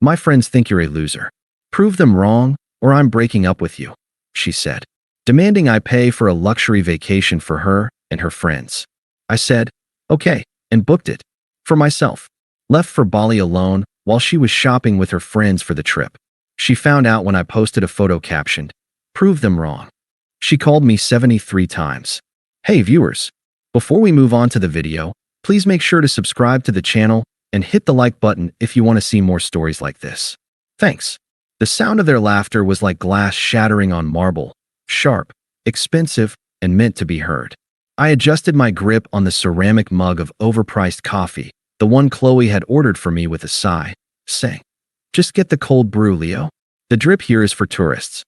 My friends think you're a loser. Prove them wrong, or I'm breaking up with you, she said, demanding I pay for a luxury vacation for her and her friends. I said, okay, and booked it. For myself. Left for Bali alone while she was shopping with her friends for the trip. She found out when I posted a photo captioned, "Prove them wrong." She called me 73 times. Hey viewers, before we move on to the video, please make sure to subscribe to the channel and hit the like button if you want to see more stories like this. Thanks. The sound of their laughter was like glass shattering on marble, sharp, expensive, and meant to be heard. I adjusted my grip on the ceramic mug of overpriced coffee, the one Qley had ordered for me with a sigh, saying, "Just get the cold brew, Leo. The drip here is for tourists."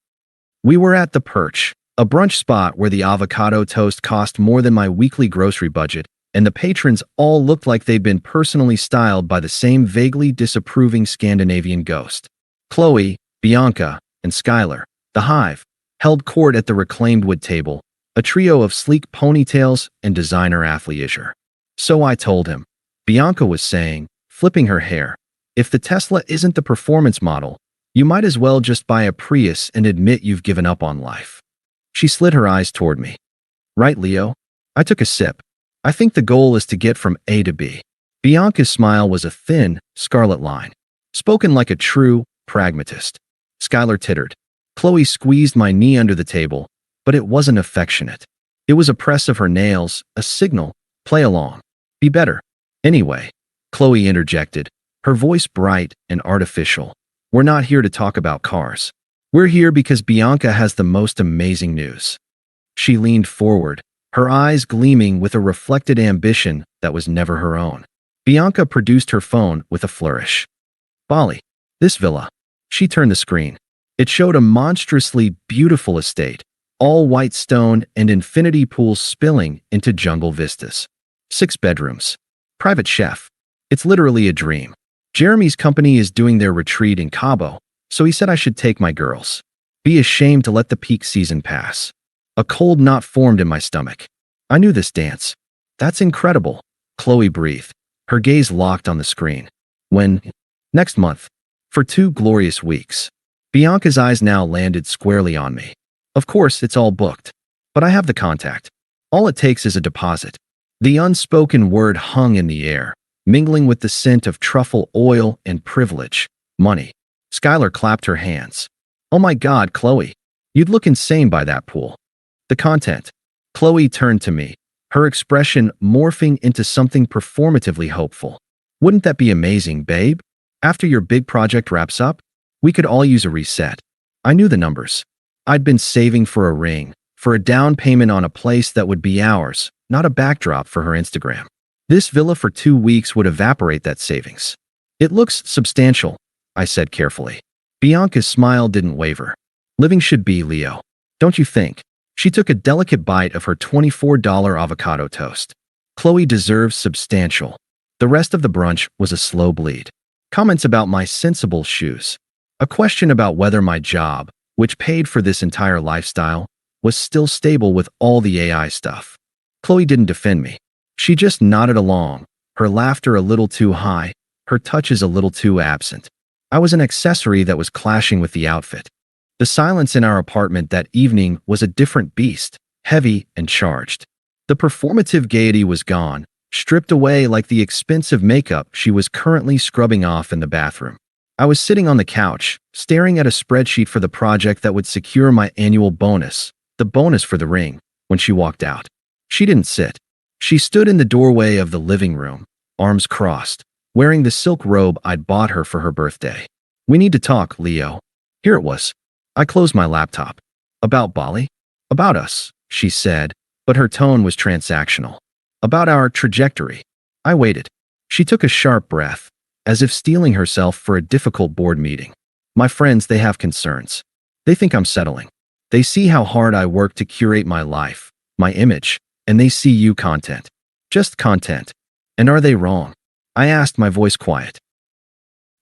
We were at the Perch, a brunch spot where the avocado toast cost more than my weekly grocery budget, and the patrons all looked like they'd been personally styled by the same vaguely disapproving Scandinavian ghost. Qley, Bianca, and Skylar, the Hive, held court at the reclaimed wood table, a trio of sleek ponytails and designer athleisure. So I told him, Bianca was saying, flipping her hair, if the Tesla isn't the performance model, you might as well just buy a Prius and admit you've given up on life. She slid her eyes toward me. Right, Leo? I took a sip. I think the goal is to get from A to B. Bianca's smile was a thin, scarlet line, spoken like a true pragmatist. Skylar tittered. Qley squeezed my knee under the table, but it wasn't affectionate. It was a press of her nails, a signal, play along. Be better. Anyway, Qley interjected, her voice bright and artificial. We're not here to talk about cars. We're here because Bianca has the most amazing news. She leaned forward, her eyes gleaming with a reflected ambition that was never her own. Bianca produced her phone with a flourish. Bali. This villa. She turned the screen. It showed a monstrously beautiful estate, all white stone and infinity pools spilling into jungle vistas. 6 bedrooms. Private chef. It's literally a dream. Jeremy's company is doing their retreat in Cabo, so he said I should take my girls. Be ashamed to let the peak season pass. A cold knot formed in my stomach. I knew this dance. That's incredible, Qley breathed, her gaze locked on the screen. When? Next month. For 2 glorious weeks. Bianca's eyes now landed squarely on me. Of course, it's all booked. But I have the contact. All it takes is a deposit. The unspoken word hung in the air, mingling with the scent of truffle oil and privilege. Money. Skylar clapped her hands. Oh my God, Qley. You'd look insane by that pool. The content. Qley turned to me, her expression morphing into something performatively hopeful. Wouldn't that be amazing, babe? After your big project wraps up, we could all use a reset. I knew the numbers. I'd been saving for a ring, for a down payment on a place that would be ours, not a backdrop for her Instagram. This villa for 2 weeks would evaporate that savings. It looks substantial, I said carefully. Bianca's smile didn't waver. Living should be, Leo. Don't you think? She took a delicate bite of her $24 avocado toast. Qley deserves substantial. The rest of the brunch was a slow bleed. Comments about my sensible shoes. A question about whether my job, which paid for this entire lifestyle, was still stable with all the AI stuff. Qley didn't defend me. She just nodded along, her laughter a little too high, her touches a little too absent. I was an accessory that was clashing with the outfit. The silence in our apartment that evening was a different beast, heavy and charged. The performative gaiety was gone, stripped away like the expensive makeup she was currently scrubbing off in the bathroom. I was sitting on the couch, staring at a spreadsheet for the project that would secure my annual bonus, the bonus for the ring, when she walked out. She didn't sit. She stood in the doorway of the living room, arms crossed, wearing the silk robe I'd bought her for her birthday. We need to talk, Leo. Here it was. I closed my laptop. About Bali? About us, she said, but her tone was transactional. About our trajectory. I waited. She took a sharp breath, as if steeling herself for a difficult board meeting. My friends, they have concerns. They think I'm settling. They see how hard I work to curate my life, my image, and they see you content. Just content. And are they wrong? I asked, my voice quiet.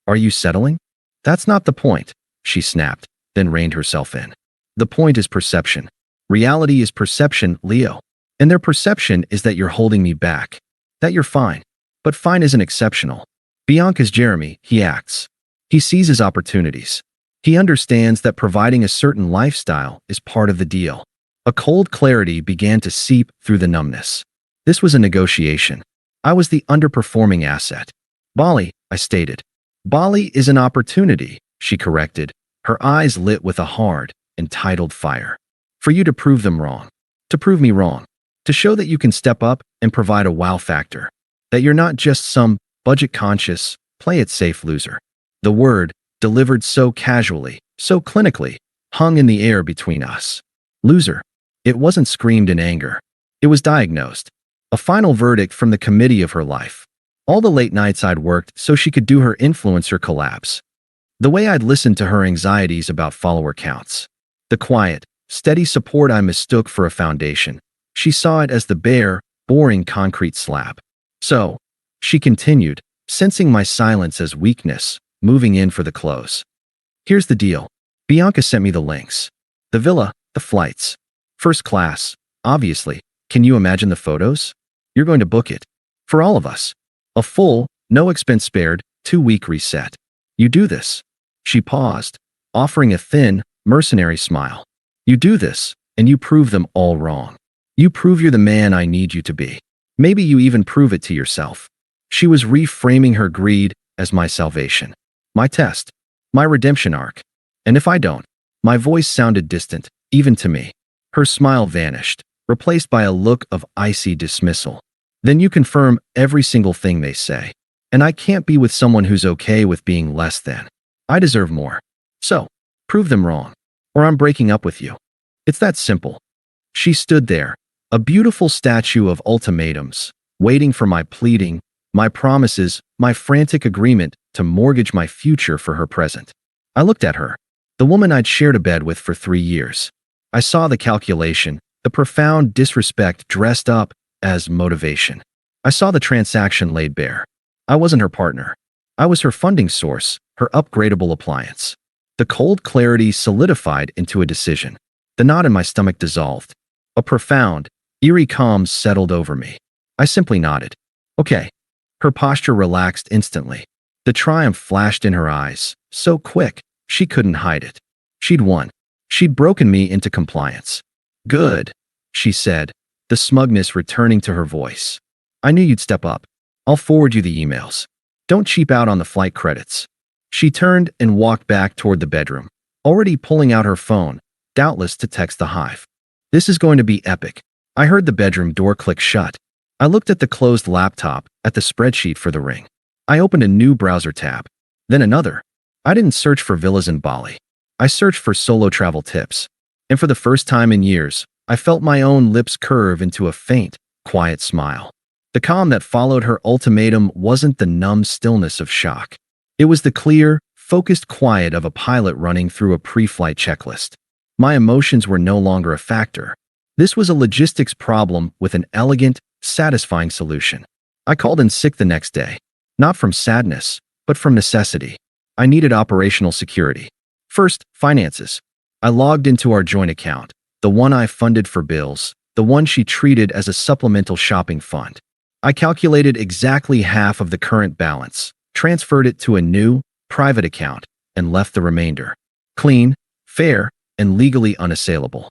Are you settling? That's not the point, she snapped, then reined herself in. The point is perception. Reality is perception, Leo. And their perception is that you're holding me back. That you're fine. But fine isn't exceptional. Bianca's Jeremy, he acts. He seizes opportunities. He understands that providing a certain lifestyle is part of the deal. A cold clarity began to seep through the numbness. This was a negotiation. I was the underperforming asset. Bali, I stated. Bali is an opportunity, she corrected, her eyes lit with a hard, entitled fire. For you to prove them wrong. To prove me wrong. To show that you can step up and provide a wow factor. That you're not just some budget-conscious, play-it-safe loser. The word, delivered so casually, so clinically, hung in the air between us. Loser. It wasn't screamed in anger. It was diagnosed. A final verdict from the committee of her life. All the late nights I'd worked so she could do her influencer collabs. The way I'd listened to her anxieties about follower counts. The quiet, steady support I mistook for a foundation. She saw it as the bare, boring concrete slab. So, she continued, sensing my silence as weakness, moving in for the close. Here's the deal. Bianca sent me the links. The villa, the flights. First class, obviously. Can you imagine the photos? You're going to book it. For all of us. A full, no expense spared, 2-week reset. You do this. She paused, offering a thin, mercenary smile. You do this, and you prove them all wrong. You prove you're the man I need you to be. Maybe you even prove it to yourself. She was reframing her greed as my salvation. My test. My redemption arc. And if I don't, my voice sounded distant, even to me. Her smile vanished, replaced by a look of icy dismissal. Then you confirm every single thing they say. And I can't be with someone who's okay with being less than. I deserve more. So, prove them wrong. Or I'm breaking up with you. It's that simple. She stood there, a beautiful statue of ultimatums, waiting for my pleading, my promises, my frantic agreement to mortgage my future for her present. I looked at her, the woman I'd shared a bed with for 3 years. I saw the calculation, the profound disrespect dressed up as motivation. I saw the transaction laid bare. I wasn't her partner. I was her funding source, her upgradable appliance. The cold clarity solidified into a decision. The knot in my stomach dissolved. A profound, eerie calm settled over me. I simply nodded. Okay. Her posture relaxed instantly. The triumph flashed in her eyes, so quick, she couldn't hide it. She'd won. She'd broken me into compliance. Good, she said, the smugness returning to her voice. I knew you'd step up. I'll forward you the emails. Don't cheap out on the flight credits. She turned and walked back toward the bedroom, already pulling out her phone, doubtless to text the hive. This is going to be epic. I heard the bedroom door click shut. I looked at the closed laptop, at the spreadsheet for the ring. I opened a new browser tab. Then another. I didn't search for villas in Bali. I searched for solo travel tips. And for the first time in years, I felt my own lips curve into a faint, quiet smile. The calm that followed her ultimatum wasn't the numb stillness of shock. It was the clear, focused quiet of a pilot running through a pre-flight checklist. My emotions were no longer a factor. This was a logistics problem with an elegant, satisfying solution. I called in sick the next day. Not from sadness, but from necessity. I needed operational security. First, finances. I logged into our joint account, the one I funded for bills, the one she treated as a supplemental shopping fund. I calculated exactly half of the current balance, transferred it to a new, private account, and left the remainder. Clean, fair, and legally unassailable.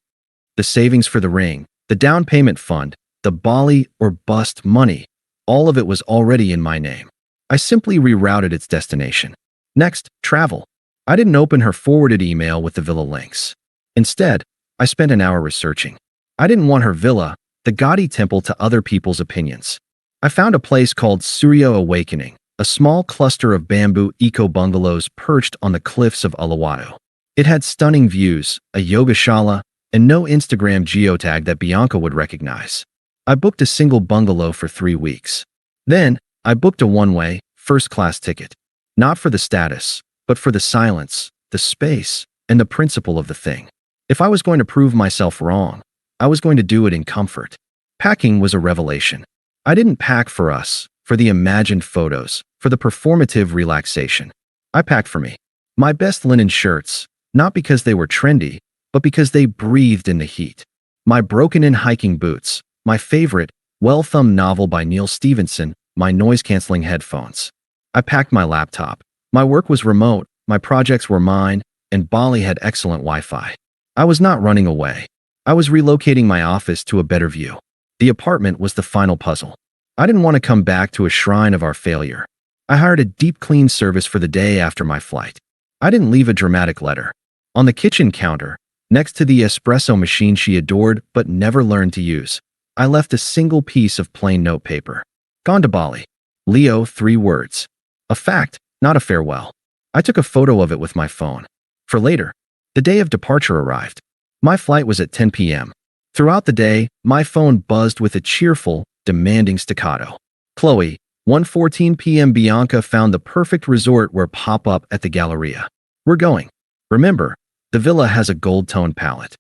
The savings for the ring, the down payment fund, the Bali or bust money, all of it was already in my name. I simply rerouted its destination. Next, travel. I didn't open her forwarded email with the villa links. Instead, I spent an hour researching. I didn't want her villa, the gaudy temple to other people's opinions. I found a place called Surya Awakening, a small cluster of bamboo eco-bungalows perched on the cliffs of Uluwatu. It had stunning views, a yogashala, and no Instagram geotag that Bianca would recognize. I booked a single bungalow for 3 weeks. Then, I booked a one-way, first-class ticket. Not for the status, but for the silence, the space, and the principle of the thing. If I was going to prove myself wrong, I was going to do it in comfort. Packing was a revelation. I didn't pack for us, for the imagined photos, for the performative relaxation. I packed for me. My best linen shirts, not because they were trendy, but because they breathed in the heat. My broken-in hiking boots, my favorite, well-thumbed novel by Neil Stevenson, my noise-canceling headphones. I packed my laptop, My work was remote, my projects were mine, and Bali had excellent Wi-Fi. I was not running away. I was relocating my office to a better view. The apartment was the final puzzle. I didn't want to come back to a shrine of our failure. I hired a deep clean service for the day after my flight. I didn't leave a dramatic letter. On the kitchen counter, next to the espresso machine she adored but never learned to use, I left a single piece of plain notepaper. Gone to Bali. Leo, 3 words. A fact, not a farewell. I took a photo of it with my phone. For later, the day of departure arrived. My flight was at 10 p.m. Throughout the day, my phone buzzed with a cheerful, demanding staccato. Qley, 1:14 p.m. Bianca found the perfect resort where pop-up at the Galleria. We're going. Remember, the villa has a gold-toned palette.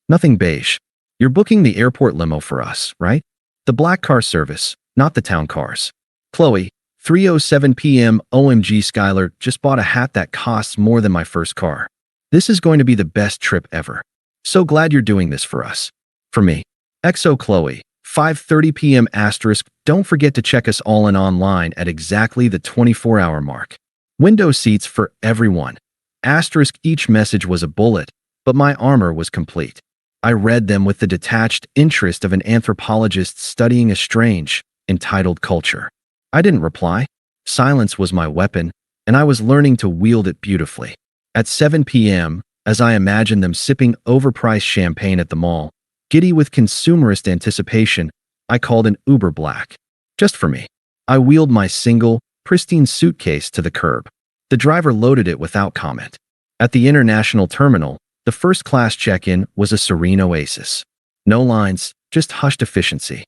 Nothing beige. You're booking the airport limo for us, right? The black car service, not the town cars. Qley, 3:07 p.m. OMG Skylar just bought a hat that costs more than my first car. This is going to be the best trip ever. So glad you're doing this for us. For me. XO Qley, 5:30 p.m. asterisk, don't forget to check us all in online at exactly the 24-hour mark. Window seats for everyone. Asterisk, each message was a bullet, but my armor was complete. I read them with the detached interest of an anthropologist studying a strange, entitled culture. I didn't reply. Silence was my weapon, and I was learning to wield it beautifully. At 7 p.m., as I imagined them sipping overpriced champagne at the mall, giddy with consumerist anticipation, I called an Uber Black. Just for me. I wheeled my single, pristine suitcase to the curb. The driver loaded it without comment. At the international terminal, the first-class check-in was a serene oasis. No lines, just hushed efficiency.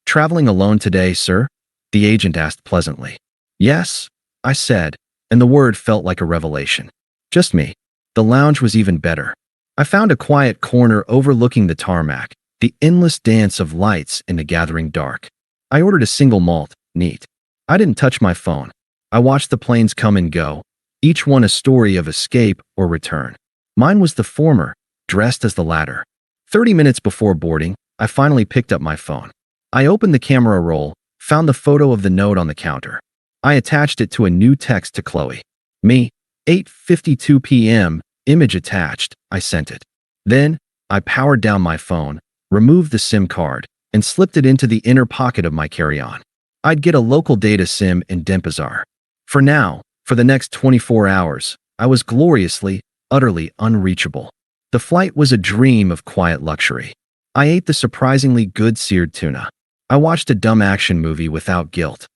Traveling alone today, sir? The agent asked pleasantly. Yes, I said, and the word felt like a revelation. Just me. The lounge was even better. I found a quiet corner overlooking the tarmac, the endless dance of lights in the gathering dark. I ordered a single malt, neat. I didn't touch my phone. I watched the planes come and go, each one a story of escape or return. Mine was the former, dressed as the latter. 30 minutes before boarding, I finally picked up my phone. I opened the camera roll, found the photo of the note on the counter. I attached it to a new text to Qley. Me, 8:52 p.m., image attached, I sent it. Then, I powered down my phone, removed the SIM card, and slipped it into the inner pocket of my carry-on. I'd get a local data SIM in Denpasar. For now, for the next 24 hours, I was gloriously, utterly unreachable. The flight was a dream of quiet luxury. I ate the surprisingly good seared tuna. I watched a dumb action movie without guilt.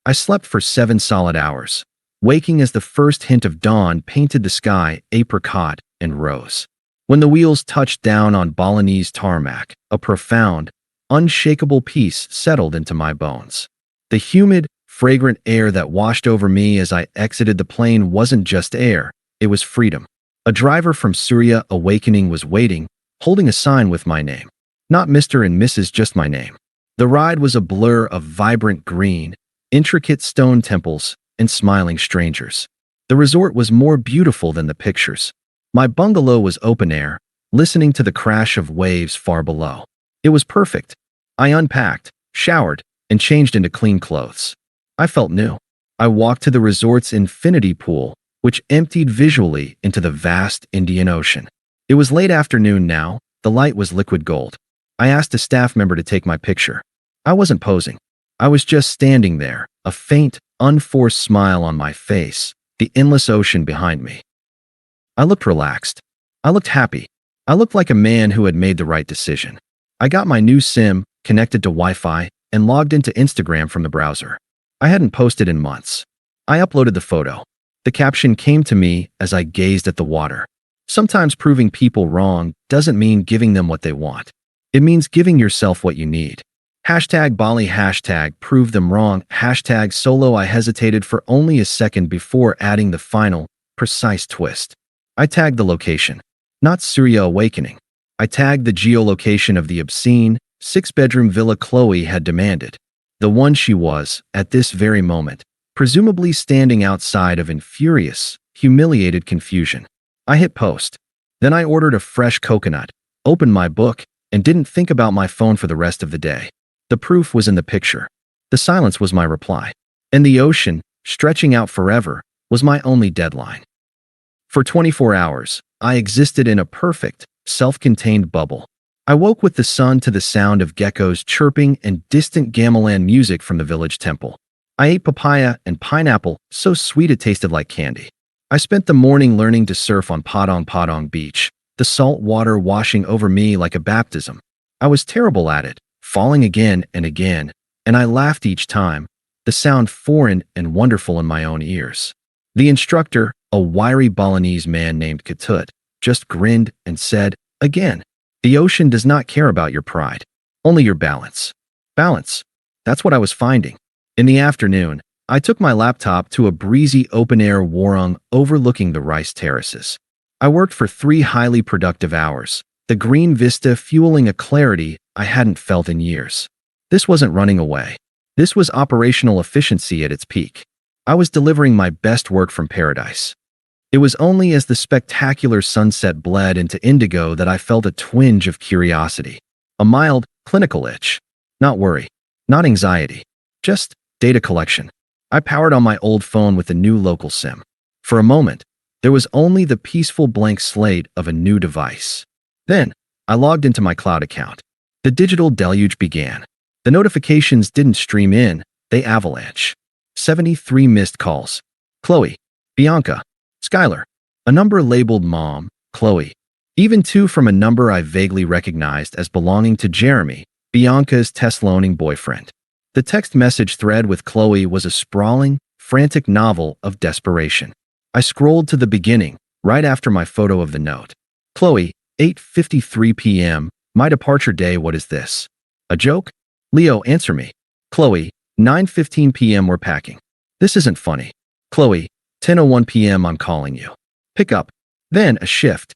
I slept for 7 solid hours, waking as the first hint of dawn painted the sky apricot and rose. When the wheels touched down on Balinese tarmac, a profound, unshakable peace settled into my bones. The humid, fragrant air that washed over me as I exited the plane wasn't just air, it was freedom. A driver from Surya Awakening was waiting, holding a sign with my name. Not Mr. and Mrs., just my name. The ride was a blur of vibrant green, intricate stone temples, and smiling strangers. The resort was more beautiful than the pictures. My bungalow was open air, listening to the crash of waves far below. It was perfect. I unpacked, showered, and changed into clean clothes. I felt new. I walked to the resort's infinity pool, which emptied visually into the vast Indian Ocean. It was late afternoon now, the light was liquid gold. I asked a staff member to take my picture. I wasn't posing. I was just standing there, a faint, unforced smile on my face, the endless ocean behind me. I looked relaxed. I looked happy. I looked like a man who had made the right decision. I got my new SIM, connected to Wi-Fi, and logged into Instagram from the browser. I hadn't posted in months. I uploaded the photo. The caption came to me as I gazed at the water. Sometimes proving people wrong doesn't mean giving them what they want. It means giving yourself what you need. Hashtag Bali, hashtag prove them wrong, hashtag solo. I hesitated for only a second before adding the final, precise twist. I tagged the location. Not Surya Awakening. I tagged the geolocation of the obscene, 6-bedroom villa Qley had demanded. The one she was, at this very moment, presumably standing outside of in furious, humiliated confusion. I hit post. Then I ordered a fresh coconut, opened my book, and didn't think about my phone for the rest of the day. The proof was in the picture. The silence was my reply. And the ocean, stretching out forever, was my only deadline. For 24 hours, I existed in a perfect, self-contained bubble. I woke with the sun to the sound of geckos chirping and distant gamelan music from the village temple. I ate papaya and pineapple, so sweet it tasted like candy. I spent the morning learning to surf on Padang Padang Beach, the salt water washing over me like a baptism. I was terrible at it, falling again and again, and I laughed each time, the sound foreign and wonderful in my own ears. The instructor, a wiry Balinese man named Ketut, just grinned and said, "Again, the ocean does not care about your pride, only your balance." Balance. That's what I was finding. In the afternoon, I took my laptop to a breezy open-air warung overlooking the rice terraces. I worked for 3 highly productive hours, the green vista fueling a clarity I hadn't felt in years. This wasn't running away. This was operational efficiency at its peak. I was delivering my best work from paradise. It was only as the spectacular sunset bled into indigo that I felt a twinge of curiosity. A mild, clinical itch. Not worry. Not anxiety. Just data collection. I powered on my old phone with a new local SIM. For a moment, there was only the peaceful blank slate of a new device. Then, I logged into my cloud account. The digital deluge began. The notifications didn't stream in, they avalanche. 73 missed calls. Qley, Bianca, Skylar. A number labeled Mom, Qley. Even 2 from a number I vaguely recognized as belonging to Jeremy, Bianca's Teslaning boyfriend. The text message thread with Qley was a sprawling, frantic novel of desperation. I scrolled to the beginning, right after my photo of the note. Qley, 8:53 p.m., my departure day, what is this? A joke? Leo, answer me. Qley, 9:15 p.m. we're packing. This isn't funny. Qley, 10:01 p.m. I'm calling you. Pick up. Then a shift.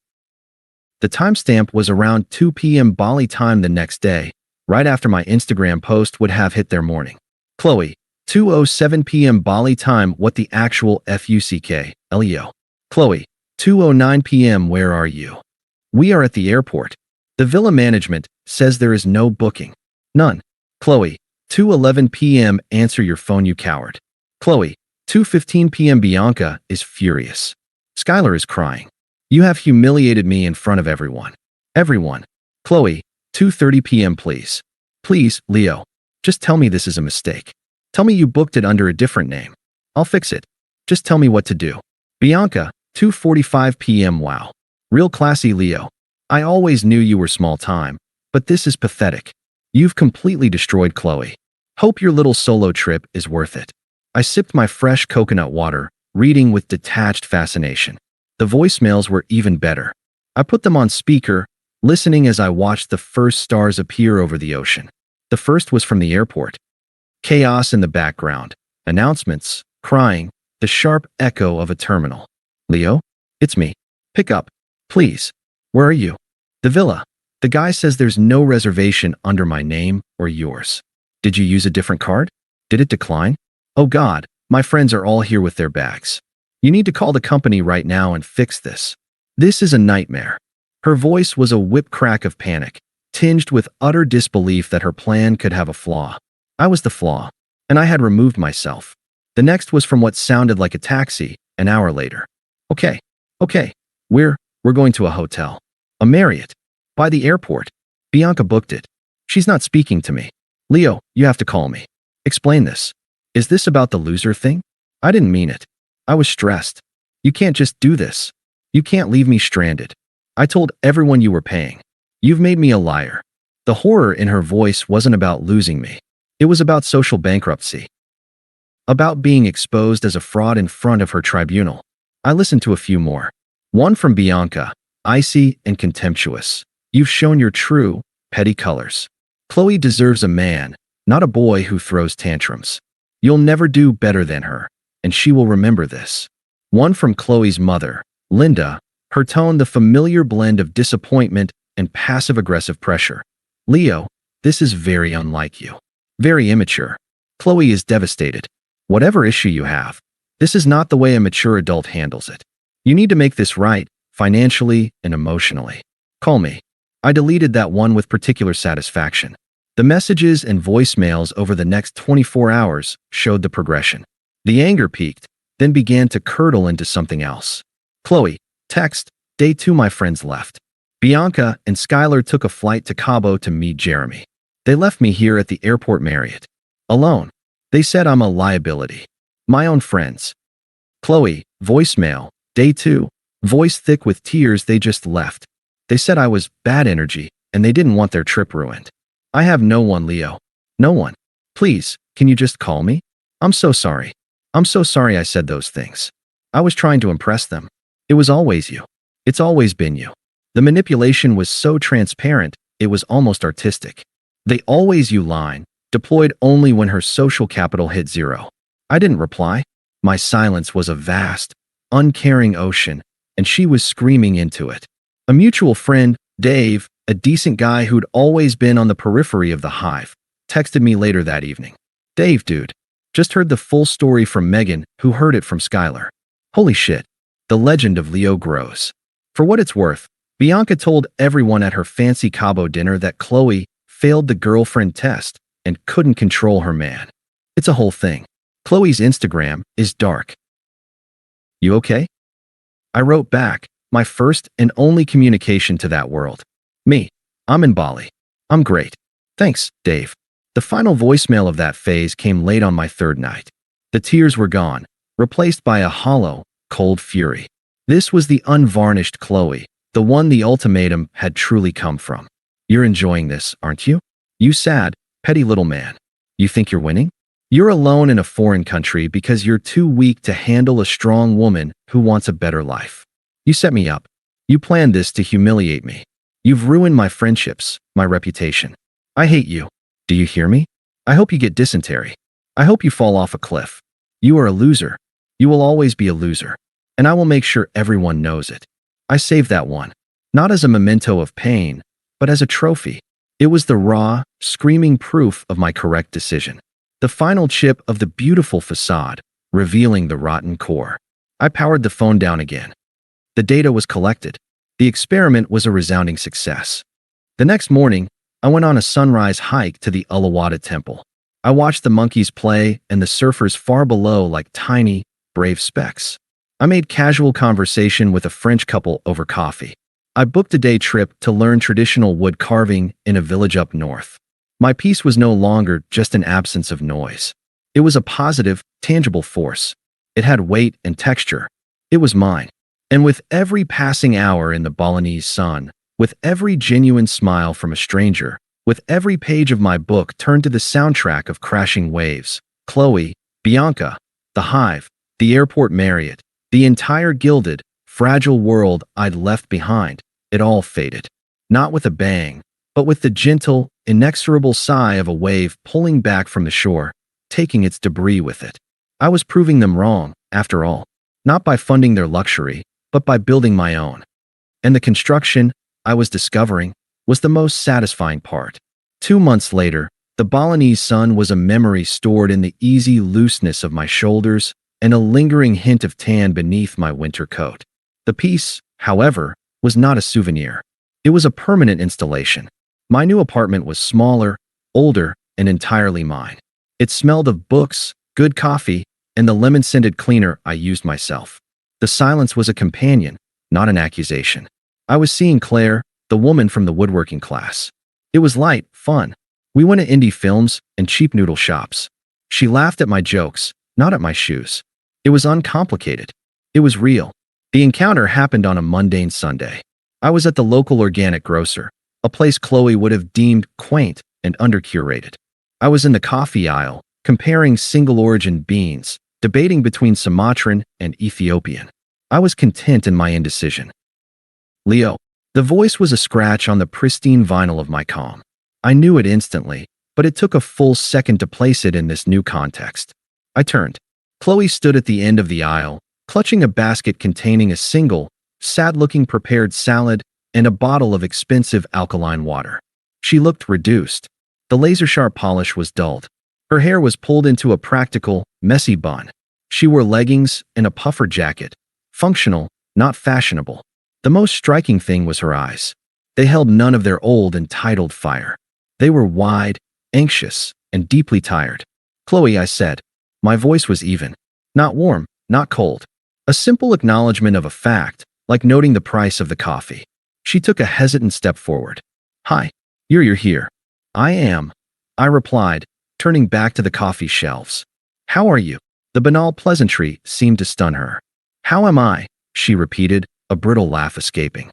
The timestamp was around 2 p.m. Bali time the next day, right after my Instagram post would have hit their morning. Qley, 2:07 p.m. Bali time, what the actual fuck, Leo. Qley, 2:09 p.m. where are you? We are at the airport. The villa management says there is no booking. None. Qley, 2:11 p.m. answer your phone you coward. Qley, 2:15 p.m. Bianca is furious. Skylar is crying. You have humiliated me in front of everyone. Everyone. Qley, 2:30 p.m. please. Please, Leo. Just tell me this is a mistake. Tell me you booked it under a different name. I'll fix it. Just tell me what to do. Bianca, 2:45 p.m. Wow. Real classy, Leo. I always knew you were small time, but this is pathetic. You've completely destroyed Qley. Hope your little solo trip is worth it. I sipped my fresh coconut water, reading with detached fascination. The voicemails were even better. I put them on speaker, listening as I watched the first stars appear over the ocean. The first was from the airport. Chaos in the background. Announcements, crying, the sharp echo of a terminal. Leo? It's me. Pick up. Please. Where are you? The villa. The guy says there's no reservation under my name or yours. Did you use a different card? Did it decline? Oh God, my friends are all here with their bags. You need to call the company right now and fix this. This is a nightmare. Her voice was a whip crack of panic, tinged with utter disbelief that her plan could have a flaw. I was the flaw, and I had removed myself. The next was from what sounded like a taxi, an hour later. Okay. We're going to a hotel. A Marriott. By the airport. Bianca booked it. She's not speaking to me. Leo, you have to call me. Explain this. Is this about the loser thing? I didn't mean it. I was stressed. You can't just do this. You can't leave me stranded. I told everyone you were paying. You've made me a liar. The horror in her voice wasn't about losing me. It was about social bankruptcy. About being exposed as a fraud in front of her tribunal. I listened to a few more. One from Bianca, icy and contemptuous. You've shown your true, petty colors. Qley deserves a man, not a boy who throws tantrums. You'll never do better than her, and she will remember this. One from Qley's mother, Linda, her tone the familiar blend of disappointment and passive-aggressive pressure. Leo, this is very unlike you. Very immature. Qley is devastated. Whatever issue you have, this is not the way a mature adult handles it. You need to make this right, financially and emotionally. Call me. I deleted that one with particular satisfaction. The messages and voicemails over the next 24 hours showed the progression. The anger peaked, then began to curdle into something else. Qley, text, day 2 my friends left. Bianca and Skylar took a flight to Cabo to meet Jeremy. They left me here at the airport Marriott. Alone. They said I'm a liability. My own friends. Qley, voicemail, day 2, voice thick with tears they just left. They said I was bad energy and they didn't want their trip ruined. I have no one, Leo. No one. Please, can you just call me? I'm so sorry. I'm so sorry I said those things. I was trying to impress them. It was always you. It's always been you. The manipulation was so transparent, it was almost artistic. The always you line, deployed only when her social capital hit 0. I didn't reply. My silence was a vast, uncaring ocean, and she was screaming into it. A mutual friend, Dave, a decent guy who'd always been on the periphery of the hive, texted me later that evening. Dave, dude. Just heard the full story from Megan, who heard it from Skylar. Holy shit. The legend of Leo grows. For what it's worth, Bianca told everyone at her fancy Cabo dinner that Qley failed the girlfriend test and couldn't control her man. It's a whole thing. Qley's Instagram is dark. You okay? I wrote back, my first and only communication to that world. Me. I'm in Bali. I'm great. Thanks, Dave. The final voicemail of that phase came late on my 3rd night. The tears were gone, replaced by a hollow, cold fury. This was the unvarnished Qley, the one the ultimatum had truly come from. You're enjoying this, aren't you? You sad, petty little man. You think you're winning? You're alone in a foreign country because you're too weak to handle a strong woman who wants a better life. You set me up. You planned this to humiliate me. You've ruined my friendships, my reputation. I hate you. Do you hear me? I hope you get dysentery. I hope you fall off a cliff. You are a loser. You will always be a loser. And I will make sure everyone knows it. I saved that one. Not as a memento of pain, but as a trophy. It was the raw, screaming proof of my correct decision. The final chip of the beautiful facade, revealing the rotten core. I powered the phone down again. The data was collected. The experiment was a resounding success. The next morning, I went on a sunrise hike to the Uluwatu temple. I watched the monkeys play and the surfers far below like tiny, brave specks. I made casual conversation with a French couple over coffee. I booked a day trip to learn traditional wood carving in a village up north. My peace was no longer just an absence of noise. It was a positive, tangible force. It had weight and texture. It was mine. And with every passing hour in the Balinese sun, with every genuine smile from a stranger, with every page of my book turned to the soundtrack of crashing waves, Qley, Bianca, the hive, the airport Marriott, the entire gilded, fragile world I'd left behind, it all faded. Not with a bang, but with the gentle, inexorable sigh of a wave pulling back from the shore, taking its debris with it. I was proving them wrong, after all, not by funding their luxury, but by building my own. And the construction, I was discovering, was the most satisfying part. 2 months later, the Balinese sun was a memory stored in the easy looseness of my shoulders and a lingering hint of tan beneath my winter coat. The piece, however, was not a souvenir. It was a permanent installation. My new apartment was smaller, older, and entirely mine. It smelled of books, good coffee, and the lemon-scented cleaner I used myself. The silence was a companion, not an accusation. I was seeing Claire, the woman from the woodworking class. It was light, fun. We went to indie films and cheap noodle shops. She laughed at my jokes, not at my shoes. It was uncomplicated. It was real. The encounter happened on a mundane Sunday. I was at the local organic grocer, a place Qley would have deemed quaint and under-curated. I was in the coffee aisle, comparing single-origin beans, debating between Sumatran and Ethiopian. I was content in my indecision. Leo. The voice was a scratch on the pristine vinyl of my comm. I knew it instantly, but it took a full second to place it in this new context. I turned. Qley stood at the end of the aisle, clutching a basket containing a single, sad-looking prepared salad and a bottle of expensive alkaline water. She looked reduced. The laser-sharp polish was dulled. Her hair was pulled into a practical, messy bun. She wore leggings and a puffer jacket, functional, not fashionable. The most striking thing was her eyes. They held none of their old entitled fire. They were wide, anxious, and deeply tired. Qley, I said. My voice was even. Not warm, not cold. A simple acknowledgement of a fact, like noting the price of the coffee. She took a hesitant step forward. Hi, you're here. I am, I replied, turning back to the coffee shelves. How are you? The banal pleasantry seemed to stun her. How am I? She repeated, a brittle laugh escaping.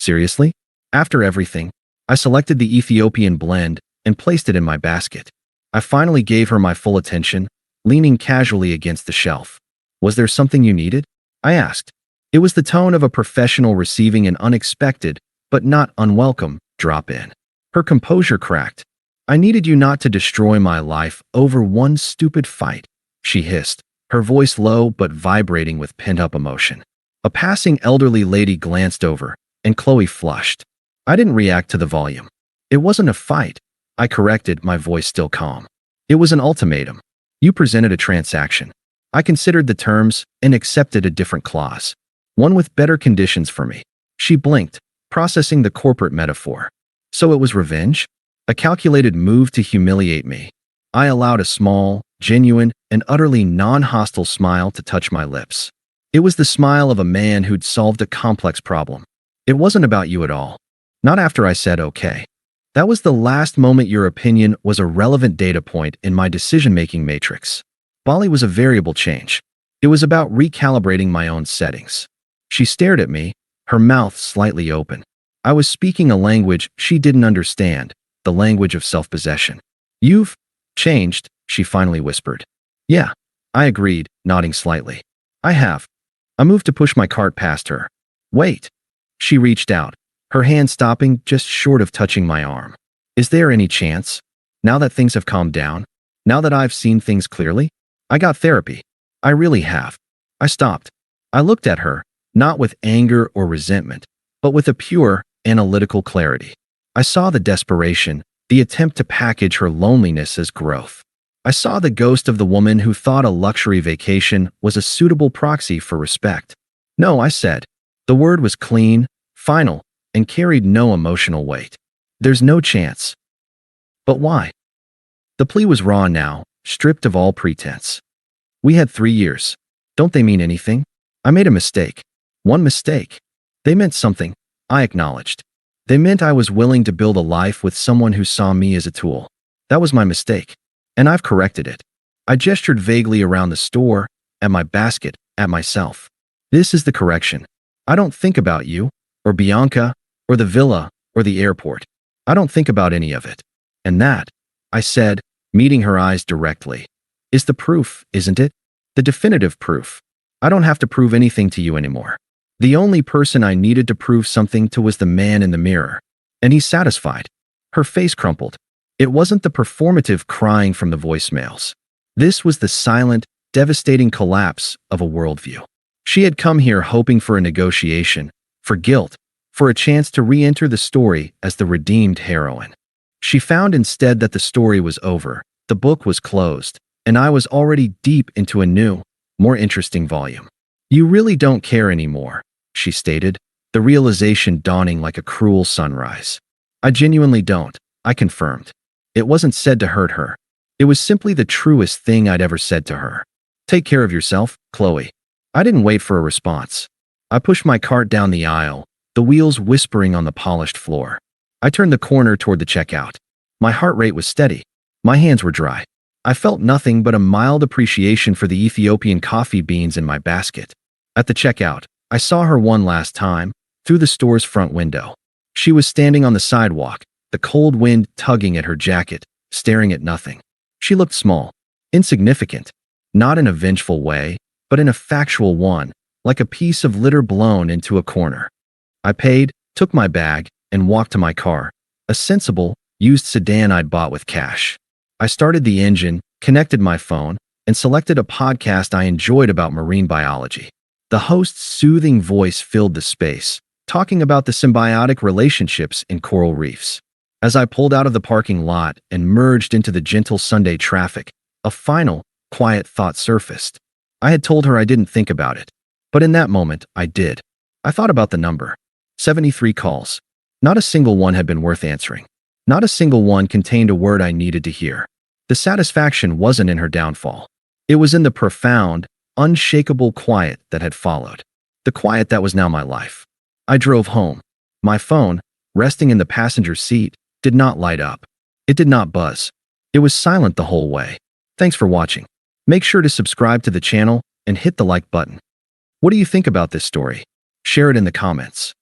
Seriously? After everything, I selected the Ethiopian blend and placed it in my basket. I finally gave her my full attention, leaning casually against the shelf. Was there something you needed? I asked. It was the tone of a professional receiving an unexpected, but not unwelcome, drop-in. Her composure cracked. I needed you not to destroy my life over one stupid fight, she hissed, her voice low but vibrating with pent-up emotion. A passing elderly lady glanced over, and Qley flushed. I didn't react to the volume. It wasn't a fight, I corrected, my voice still calm. It was an ultimatum. You presented a transaction. I considered the terms and accepted a different clause. One with better conditions for me. She blinked, processing the corporate metaphor. So it was revenge? A calculated move to humiliate me. I allowed a small, genuine, and utterly non-hostile smile to touch my lips. It was the smile of a man who'd solved a complex problem. It wasn't about you at all. Not after I said okay. That was the last moment your opinion was a relevant data point in my decision-making matrix. Bali was a variable change. It was about recalibrating my own settings. She stared at me, her mouth slightly open. I was speaking a language she didn't understand, the language of self-possession. You've changed, she finally whispered. Yeah, I agreed, nodding slightly. I have. I moved to push my cart past her. Wait. She reached out, her hand stopping just short of touching my arm. Is there any chance? Now that things have calmed down? Now that I've seen things clearly? I got therapy. I really have. I stopped. I looked at her, not with anger or resentment, but with a pure, analytical clarity. I saw the desperation, the attempt to package her loneliness as growth. I saw the ghost of the woman who thought a luxury vacation was a suitable proxy for respect. No, I said. The word was clean, final, and carried no emotional weight. There's no chance. But why? The plea was raw now, stripped of all pretense. We had 3 years. Don't they mean anything? I made a mistake. One mistake. They meant something, I acknowledged. They meant I was willing to build a life with someone who saw me as a tool. That was my mistake. And I've corrected it. I gestured vaguely around the store, at my basket, at myself. This is the correction. I don't think about you, or Bianca, or the villa, or the airport. I don't think about any of it. And that, I said, meeting her eyes directly, is the proof, isn't it? The definitive proof. I don't have to prove anything to you anymore. The only person I needed to prove something to was the man in the mirror. And he's satisfied. Her face crumpled. It wasn't the performative crying from the voicemails. This was the silent, devastating collapse of a worldview. She had come here hoping for a negotiation, for guilt, for a chance to re-enter the story as the redeemed heroine. She found instead that the story was over, the book was closed, and I was already deep into a new, more interesting volume. You really don't care anymore, she stated, the realization dawning like a cruel sunrise. I genuinely don't, I confirmed. It wasn't said to hurt her. It was simply the truest thing I'd ever said to her. Take care of yourself, Qley. I didn't wait for a response. I pushed my cart down the aisle, the wheels whispering on the polished floor. I turned the corner toward the checkout. My heart rate was steady. My hands were dry. I felt nothing but a mild appreciation for the Ethiopian coffee beans in my basket. At the checkout, I saw her one last time, through the store's front window. She was standing on the sidewalk, the cold wind tugging at her jacket, staring at nothing. She looked small, insignificant, not in a vengeful way, but in a factual one, like a piece of litter blown into a corner. I paid, took my bag, and walked to my car, a sensible, used sedan I'd bought with cash. I started the engine, connected my phone, and selected a podcast I enjoyed about marine biology. The host's soothing voice filled the space, talking about the symbiotic relationships in coral reefs. As I pulled out of the parking lot and merged into the gentle Sunday traffic, a final, quiet thought surfaced. I had told her I didn't think about it, but in that moment, I did. I thought about the number. 73 calls. Not a single one had been worth answering. Not a single one contained a word I needed to hear. The satisfaction wasn't in her downfall. It was in the profound, unshakable quiet that had followed. The quiet that was now my life. I drove home. My phone, resting in the passenger seat, did not light up. It did not buzz. It was silent the whole way. Thanks for watching. Make sure to subscribe to the channel and hit the like button. What do you think about this story? Share it in the comments.